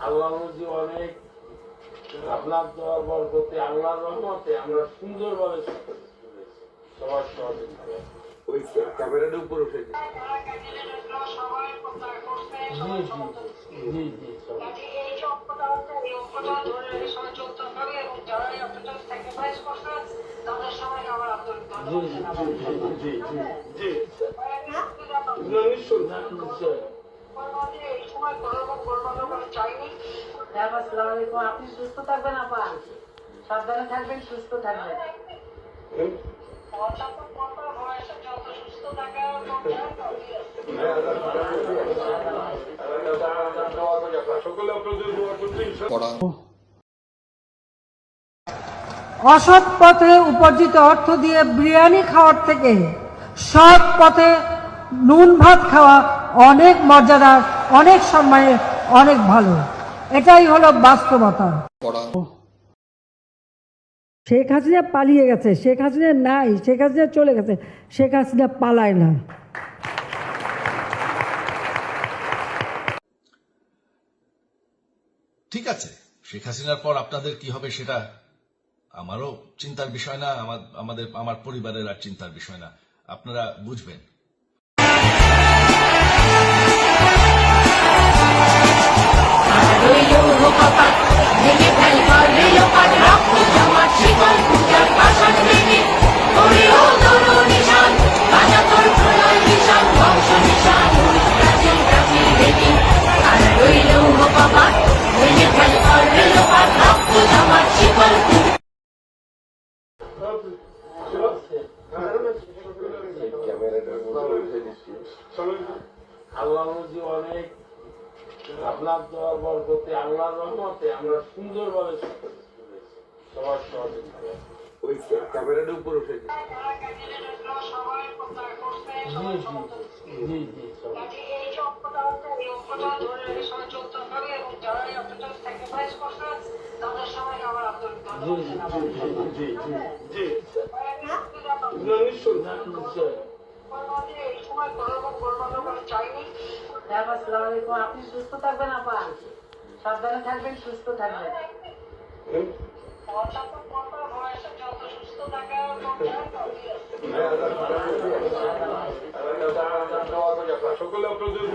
আল্লাহ অনেক আপনার দোয়ার বরকতে আল্লাহর রহমতে আমরা সুন্দরভাবে সবার সহযোগিতা ওই ক্যামেরাটা উপর উঠে আপনি সুস্থ থাকবেন আপা, সাবধানে থাকবেন, সুস্থ থাকবেন। অসৎ পথে উপার্জিত অর্থ দিয়ে বিরিয়ানি খাওয়ার থেকে সৎ পথে নুন ভাত খাওয়া অনেক মর্যাদার, অনেক সম্মানের, অনেক ভালো। এটাই হলো বাস্তবতা। শেখ হাসিনা পালিয়ে গেছে, শেখ হাসিনা নাই, শেখ হাসিনা চলে গেছে, শেখ হাসিনা পালায় না। ঠিক আছে, শেখ হাসিনার পর আপনাদের কি হবে সেটা আমারও চিন্তার বিষয় না, আমার পরিবারের আর চিন্তার বিষয় না, আপনারা বুঝবেন। আল্লাহ অনেক আপনার দোয়ার বরকতে আল্লাহর রহমতে আমরা সুন্দরভাবে সবার সহযোগিতা ওই ক্যামেরাটা উপর উঠে আপনি সুস্থ থাকবেন আপা, সাবধানে থাকবেন, সুস্থ থাকবেন। সকলে আপনাদের